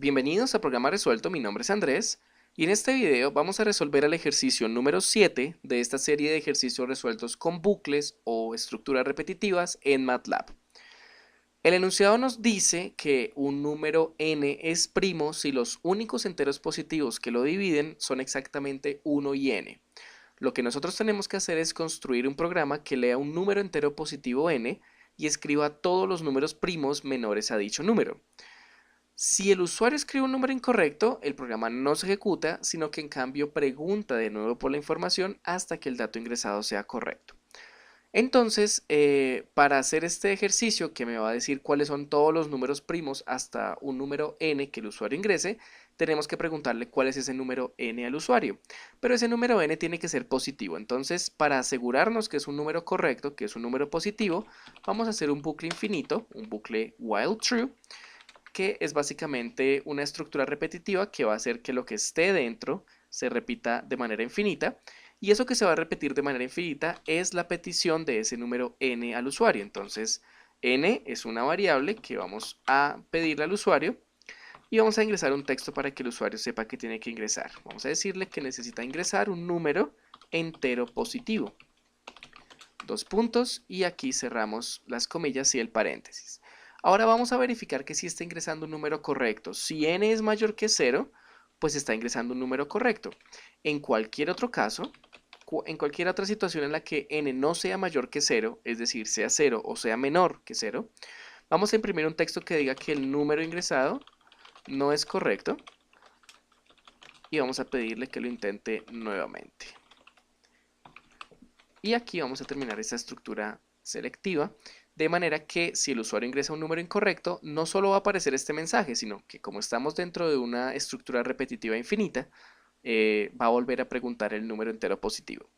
Bienvenidos a Programa Resuelto, mi nombre es Andrés y en este video vamos a resolver el ejercicio número 7 de esta serie de ejercicios resueltos con bucles o estructuras repetitivas en MATLAB. El enunciado nos dice que un número n es primo si los únicos enteros positivos que lo dividen son exactamente 1 y n. Lo que nosotros tenemos que hacer es construir un programa que lea un número entero positivo n y escriba todos los números primos menores a dicho número. Si el usuario escribe un número incorrecto, el programa no se ejecuta, sino que en cambio pregunta de nuevo por la información hasta que el dato ingresado sea correcto. Entonces, para hacer este ejercicio que me va a decir cuáles son todos los números primos hasta un número n que el usuario ingrese, tenemos que preguntarle cuál es ese número n al usuario. Pero ese número n tiene que ser positivo. Entonces, para asegurarnos que es un número correcto, que es un número positivo, vamos a hacer un bucle infinito, un bucle while true, que es básicamente una estructura repetitiva que va a hacer que lo que esté dentro se repita de manera infinita, y eso que se va a repetir de manera infinita es la petición de ese número n al usuario. Entonces n es una variable que vamos a pedirle al usuario y vamos a ingresar un texto para que el usuario sepa que tiene que ingresar. Vamos a decirle que necesita ingresar un número entero positivo. Dos puntos y aquí cerramos las comillas y el paréntesis. Ahora vamos a verificar que sí está ingresando un número correcto. Si n es mayor que 0, pues está ingresando un número correcto. En cualquier otro caso, en cualquier otra situación en la que n no sea mayor que 0, es decir, sea 0 o sea menor que 0, vamos a imprimir un texto que diga que el número ingresado no es correcto y vamos a pedirle que lo intente nuevamente. Y aquí vamos a terminar esta estructura selectiva, de manera que si el usuario ingresa un número incorrecto, no solo va a aparecer este mensaje, sino que como estamos dentro de una estructura repetitiva infinita, va a volver a preguntar el número entero positivo.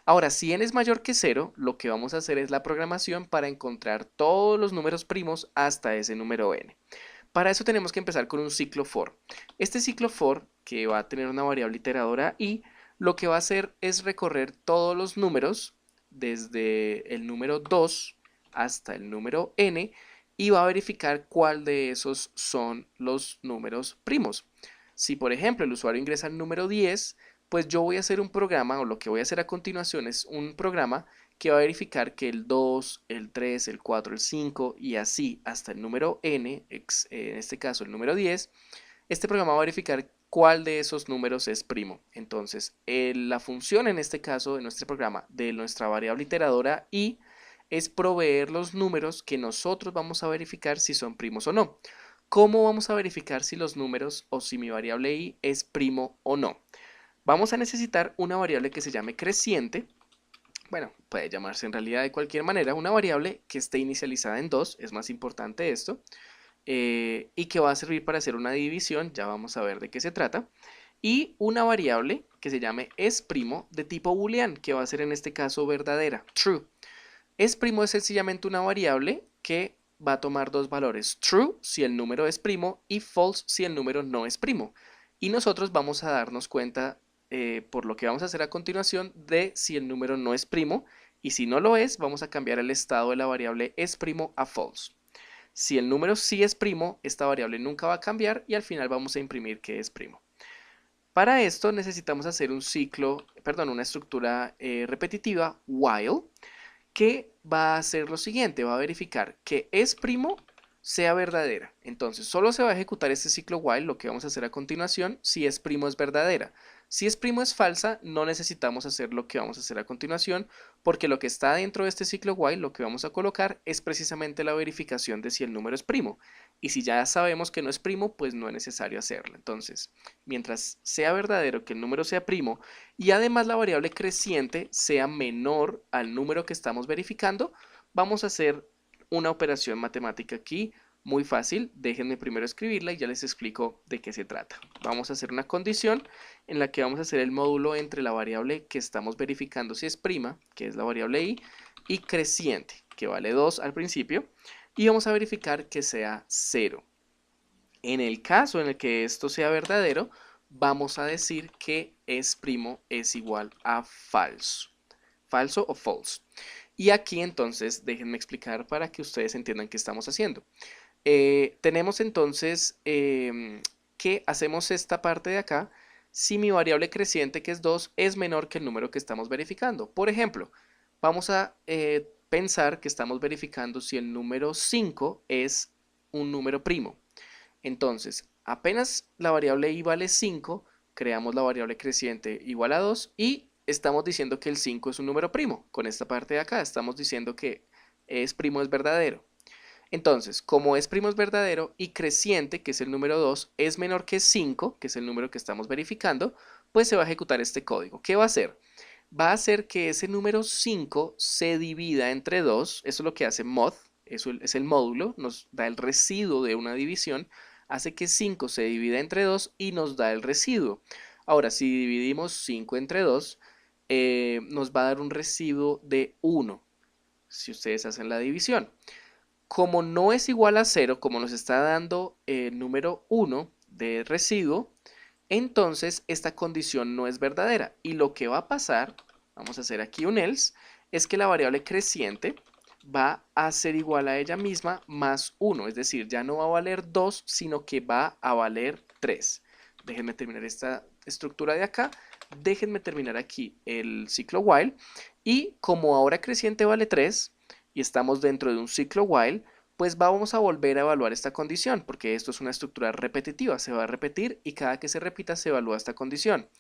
Ahora, si n es mayor que 0, lo que vamos a hacer es la programación para encontrar todos los números primos hasta ese número n. Para eso tenemos que empezar con un ciclo for. Este ciclo for, que va a tener una variable iteradora i, lo que va a hacer es recorrer todos los números desde el número 2 hasta el número n y va a verificar cuál de esos son los números primos. Si por ejemplo el usuario ingresa el número 10, pues yo voy a hacer un programa, o lo que voy a hacer a continuación es un programa que va a verificar que el 2, el 3, el 4, el 5 y así hasta el número n, en este caso el número 10, este programa va a verificar cuál de esos números es primo. Entonces, la función en este caso de nuestro programa, de nuestra variable iteradora i, es proveer los números que nosotros vamos a verificar si son primos o no. ¿Cómo vamos a verificar si los números o si mi variable i es primo o no? Vamos a necesitar una variable que se llame creciente. Bueno, puede llamarse en realidad de cualquier manera, una variable que esté inicializada en 2, es más importante esto, y que va a servir para hacer una división, ya vamos a ver de qué se trata, y una variable que se llame es' de tipo boolean, que va a ser en este caso verdadera, true. Es' es sencillamente una variable que va a tomar dos valores, true si el número es primo y false si el número no es primo. Y nosotros vamos a darnos cuenta, por lo que vamos a hacer a continuación, de si el número no es primo, y si no lo es, vamos a cambiar el estado de la variable es' a false. Si el número sí es primo, esta variable nunca va a cambiar y al final vamos a imprimir que es primo. Para esto necesitamos hacer una estructura repetitiva while, que va a hacer lo siguiente, va a verificar que es primo sea verdadera. Entonces solo se va a ejecutar este ciclo while, lo que vamos a hacer a continuación, si es primo es verdadera. Si es primo es falsa, no necesitamos hacer lo que vamos a hacer a continuación, porque lo que está dentro de este ciclo while, lo que vamos a colocar es precisamente la verificación de si el número es primo. Y si ya sabemos que no es primo, pues no es necesario hacerlo. Entonces, mientras sea verdadero que el número sea primo y además la variable creciente sea menor al número que estamos verificando, vamos a hacer una operación matemática aquí muy fácil. Déjenme primero escribirla y ya les explico de qué se trata. Vamos a hacer una condición en la que vamos a hacer el módulo entre la variable que estamos verificando si es prima, que es la variable i, y creciente, que vale 2 al principio, y vamos a verificar que sea 0. En el caso en el que esto sea verdadero, vamos a decir que es primo es igual a falso. Falso o false. Y aquí entonces déjenme explicar para que ustedes entiendan qué estamos haciendo. Tenemos entonces que hacemos esta parte de acá si mi variable creciente, que es 2, es menor que el número que estamos verificando. Por ejemplo, vamos a pensar que estamos verificando si el número 5 es un número primo. Entonces, apenas la variable i vale 5, creamos la variable creciente igual a 2 y estamos diciendo que el 5 es un número primo. Con esta parte de acá estamos diciendo que es primo es verdadero. Entonces, como es primo es verdadero y creciente, que es el número 2, es menor que 5, que es el número que estamos verificando, pues se va a ejecutar este código. ¿Qué va a hacer? Va a hacer que ese número 5 se divida entre 2, eso es lo que hace mod, eso es el módulo, nos da el residuo de una división, hace que 5 se divida entre 2 y nos da el residuo. Ahora, si dividimos 5 entre 2, nos va a dar un residuo de 1, si ustedes hacen la división. Como no es igual a 0, como nos está dando el número 1 de residuo, entonces esta condición no es verdadera. Y lo que va a pasar, vamos a hacer aquí un else, es que la variable creciente va a ser igual a ella misma más 1. Es decir, ya no va a valer 2, sino que va a valer 3. Déjenme terminar esta estructura de acá. Déjenme terminar aquí el ciclo while. Y como ahora creciente vale 3, y estamos dentro de un ciclo while, pues vamos a volver a evaluar esta condición, porque esto es una estructura repetitiva, se va a repetir y cada que se repita se evalúa esta condición.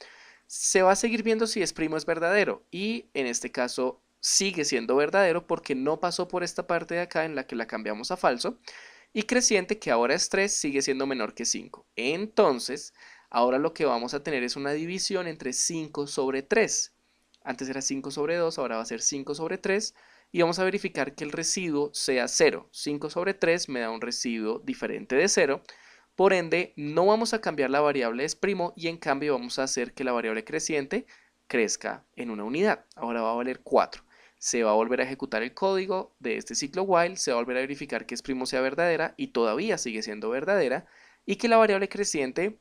Se va a seguir viendo si es primo es verdadero y en este caso sigue siendo verdadero porque no pasó por esta parte de acá en la que la cambiamos a falso, y creciente, que ahora es 3, sigue siendo menor que 5. Entonces, ahora lo que vamos a tener es una división entre 5 sobre 3. Antes era 5 sobre 2, ahora va a ser 5 sobre 3. Y vamos a verificar que el residuo sea 0. 5 sobre 3 me da un residuo diferente de 0. Por ende, no vamos a cambiar la variable es primo y en cambio vamos a hacer que la variable creciente crezca en una unidad. Ahora va a valer 4. Se va a volver a ejecutar el código de este ciclo while, se va a volver a verificar que es primo sea verdadera y todavía sigue siendo verdadera y que la variable creciente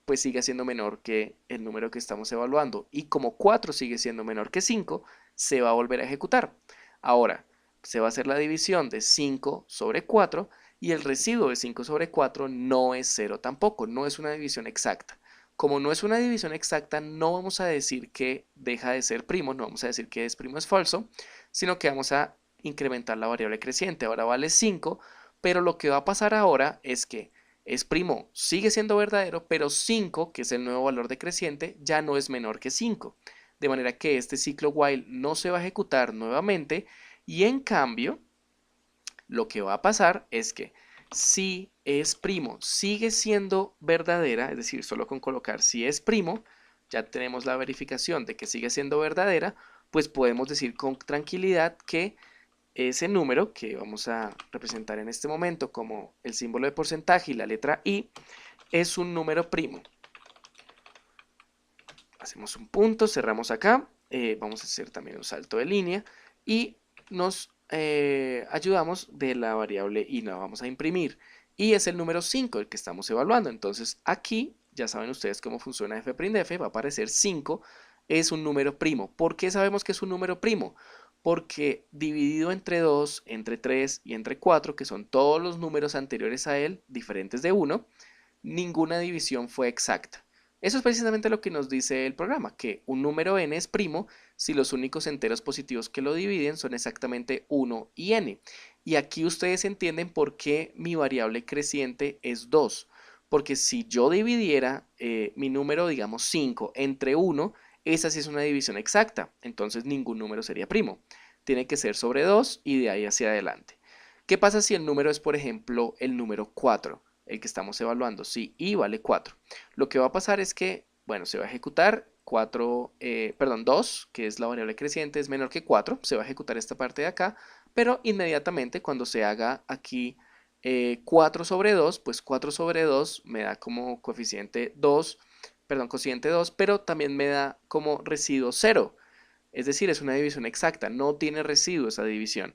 pues sigue siendo menor que el número que estamos evaluando. Y como 4 sigue siendo menor que 5, se va a volver a ejecutar. Ahora, se va a hacer la división de 5 sobre 4 y el residuo de 5 sobre 4 no es 0 tampoco, no es una división exacta. Como no es una división exacta, no vamos a decir que deja de ser primo, no vamos a decir que es primo es falso, sino que vamos a incrementar la variable creciente. Ahora vale 5, pero lo que va a pasar ahora es que es primo, sigue siendo verdadero, pero 5, que es el nuevo valor de creciente, ya no es menor que 5. De manera que este ciclo while no se va a ejecutar nuevamente y en cambio lo que va a pasar es que si es primo sigue siendo verdadera, es decir, solo con colocar si es primo, ya tenemos la verificación de que sigue siendo verdadera, pues podemos decir con tranquilidad que ese número que vamos a representar en este momento como el símbolo de porcentaje y la letra i es un número primo. Hacemos un punto, cerramos acá, vamos a hacer también un salto de línea y nos ayudamos de la variable i, la vamos a imprimir y es el número 5 el que estamos evaluando. Entonces aquí ya saben ustedes cómo funciona fprindf, va a aparecer 5, es un número primo. ¿Por qué sabemos que es un número primo? Porque dividido entre 2, entre 3 y entre 4, que son todos los números anteriores a él, diferentes de 1, ninguna división fue exacta. Eso es precisamente lo que nos dice el programa, que un número n es primo si los únicos enteros positivos que lo dividen son exactamente 1 y n. Y aquí ustedes entienden por qué mi variable creciente es 2. Porque si yo dividiera mi número, digamos 5, entre 1, esa sí es una división exacta, entonces ningún número sería primo. Tiene que ser sobre 2 y de ahí hacia adelante. ¿Qué pasa si el número es, por ejemplo, el número 4? El que estamos evaluando, si i vale 4. Lo que va a pasar es que, bueno, se va a ejecutar 2, que es la variable creciente, es menor que 4, se va a ejecutar esta parte de acá, pero inmediatamente cuando se haga aquí 4 sobre 2, pues 4 sobre 2 me da como cociente 2, pero también me da como residuo 0. Es decir, es una división exacta, no tiene residuo esa división.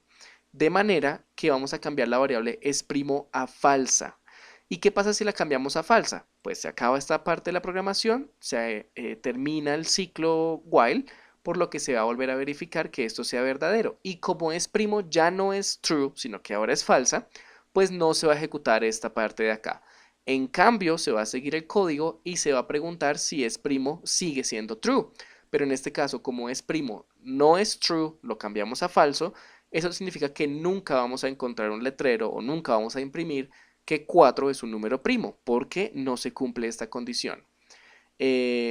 De manera que vamos a cambiar la variable es primo a falsa. ¿Y qué pasa si la cambiamos a falsa? Pues se acaba esta parte de la programación, se termina el ciclo while, por lo que se va a volver a verificar que esto sea verdadero. Y como es primo ya no es true, sino que ahora es falsa, pues no se va a ejecutar esta parte de acá. En cambio, se va a seguir el código y se va a preguntar si es primo sigue siendo true. Pero en este caso, como es primo no es true, lo cambiamos a falso, eso significa que nunca vamos a encontrar un letrero o nunca vamos a imprimir que 4 es un número primo, porque no se cumple esta condición.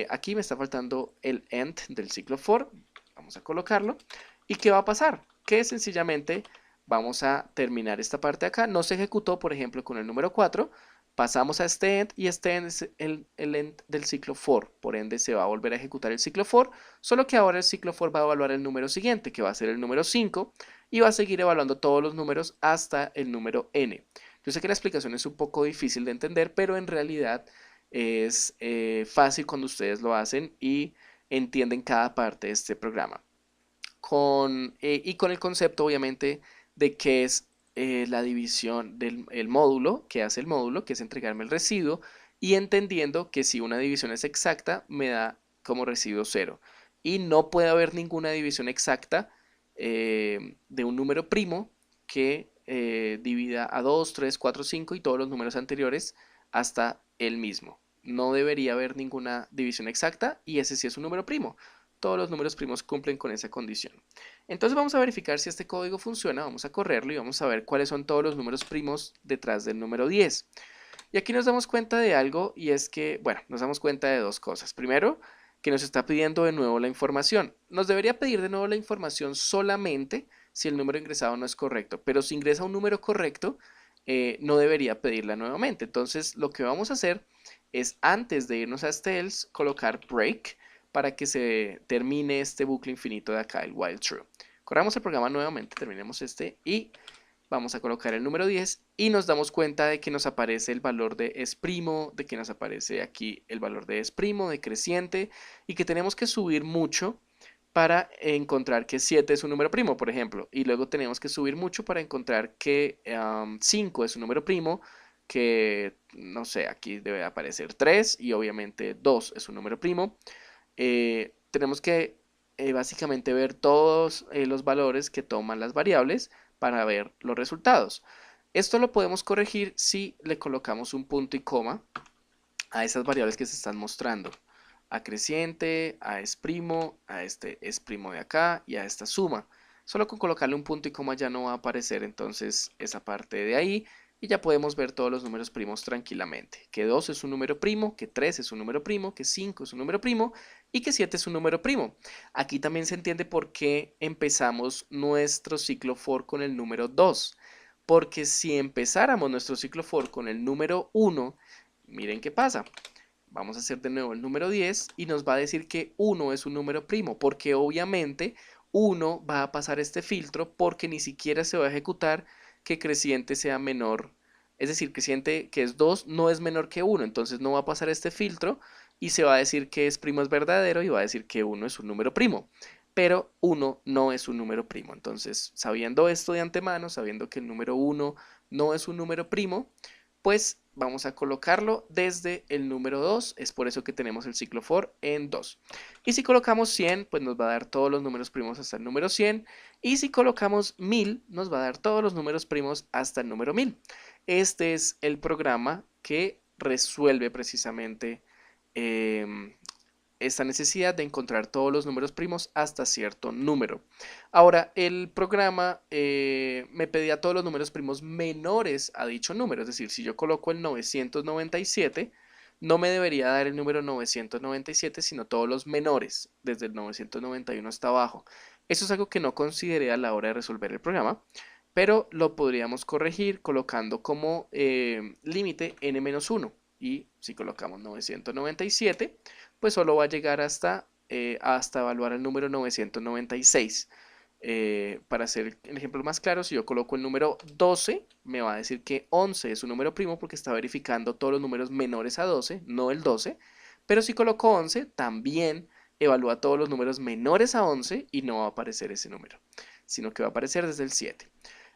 Aquí me está faltando el end del ciclo for, vamos a colocarlo. ¿Y qué va a pasar? Que sencillamente vamos a terminar esta parte de acá, no se ejecutó por ejemplo con el número 4, pasamos a este end y este end es el end del ciclo for, por ende se va a volver a ejecutar el ciclo for, solo que ahora el ciclo for va a evaluar el número siguiente, que va a ser el número 5, y va a seguir evaluando todos los números hasta el número n. Yo sé que la explicación es un poco difícil de entender, pero en realidad es fácil cuando ustedes lo hacen y entienden cada parte de este programa. Y con el concepto, obviamente, de qué es la división del el módulo, que hace el módulo, que es entregarme el residuo, y entendiendo que si una división es exacta, me da como residuo 0. Y no puede haber ninguna división exacta de un número primo que divida a 2, 3, 4, 5 y todos los números anteriores hasta el mismo. No debería haber ninguna división exacta y ese sí es un número primo. Todos los números primos cumplen con esa condición. Entonces vamos a verificar si este código funciona, vamos a correrlo y vamos a ver cuáles son todos los números primos detrás del número 10. Y aquí nos damos cuenta de algo y es que, bueno, nos damos cuenta de dos cosas. Primero, que nos está pidiendo de nuevo la información. Nos debería pedir de nuevo la información solamente si el número ingresado no es correcto, pero si ingresa un número correcto, no debería pedirla nuevamente. Entonces lo que vamos a hacer es antes de irnos a este else, colocar break para que se termine este bucle infinito de acá, el while true. Corramos el programa nuevamente, terminemos este y vamos a colocar el número 10 y nos damos cuenta de que nos aparece el valor de es primo, de que nos aparece aquí el valor de es primo, de creciente y que tenemos que subir mucho para encontrar que 7 es un número primo, por ejemplo, y luego tenemos que subir mucho para encontrar que 5 es un número primo, que no sé, aquí debe aparecer 3 y obviamente 2 es un número primo. Tenemos que básicamente ver todos los valores que toman las variables para ver los resultados. Esto lo podemos corregir si le colocamos un punto y coma a esas variables que se están mostrando. A creciente, a es primo, a este es primo de acá y a esta suma. Solo con colocarle un punto y coma ya no va a aparecer entonces esa parte de ahí y ya podemos ver todos los números primos tranquilamente. Que 2 es un número primo, que 3 es un número primo, que 5 es un número primo y que 7 es un número primo. Aquí también se entiende por qué empezamos nuestro ciclo for con el número 2. Porque si empezáramos nuestro ciclo for con el número 1, miren qué pasa. Vamos a hacer de nuevo el número 10 y nos va a decir que 1 es un número primo, porque obviamente 1 va a pasar este filtro porque ni siquiera se va a ejecutar que creciente sea menor. Es decir, creciente que es 2 no es menor que 1, entonces no va a pasar este filtro y se va a decir que es primo es verdadero y va a decir que 1 es un número primo. Pero 1 no es un número primo. Entonces, sabiendo esto de antemano, sabiendo que el número 1 no es un número primo, pues vamos a colocarlo desde el número 2, es por eso que tenemos el ciclo for en 2. Y si colocamos 100, pues nos va a dar todos los números primos hasta el número 100, y si colocamos 1000, nos va a dar todos los números primos hasta el número 1000. Este es el programa que resuelve precisamente esta necesidad de encontrar todos los números primos hasta cierto número. Ahora, el programa me pedía todos los números primos menores a dicho número, es decir, si yo coloco el 997, no me debería dar el número 997, sino todos los menores, desde el 991 hasta abajo. Eso es algo que no consideré a la hora de resolver el programa, pero lo podríamos corregir colocando como límite n-1. Y si colocamos 997, pues solo va a llegar hasta evaluar el número 996. Para hacer el ejemplo más claro, si yo coloco el número 12, me va a decir que 11 es un número primo porque está verificando todos los números menores a 12, no el 12. Pero si coloco 11, también evalúa todos los números menores a 11 y no va a aparecer ese número, sino que va a aparecer desde el 7.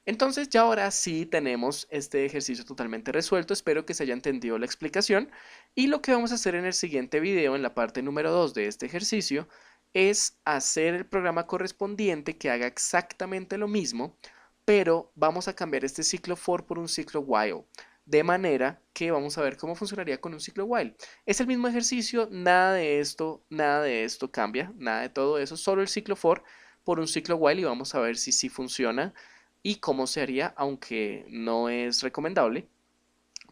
Entonces ya ahora sí tenemos este ejercicio totalmente resuelto, espero que se haya entendido la explicación y lo que vamos a hacer en el siguiente video, en la parte número 2 de este ejercicio, es hacer el programa correspondiente que haga exactamente lo mismo, pero vamos a cambiar este ciclo for por un ciclo while. de manera que vamos a ver cómo funcionaría con un ciclo while. Es el mismo ejercicio, nada de esto cambia, nada de todo eso, solo el ciclo for por un ciclo while y vamos a ver si sí funciona y cómo se haría, aunque no es recomendable,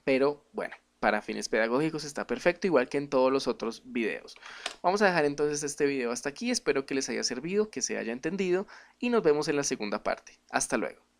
pero bueno, para fines pedagógicos está perfecto, igual que en todos los otros videos. Vamos a dejar entonces este video hasta aquí, espero que les haya servido, que se haya entendido y nos vemos en la segunda parte. Hasta luego.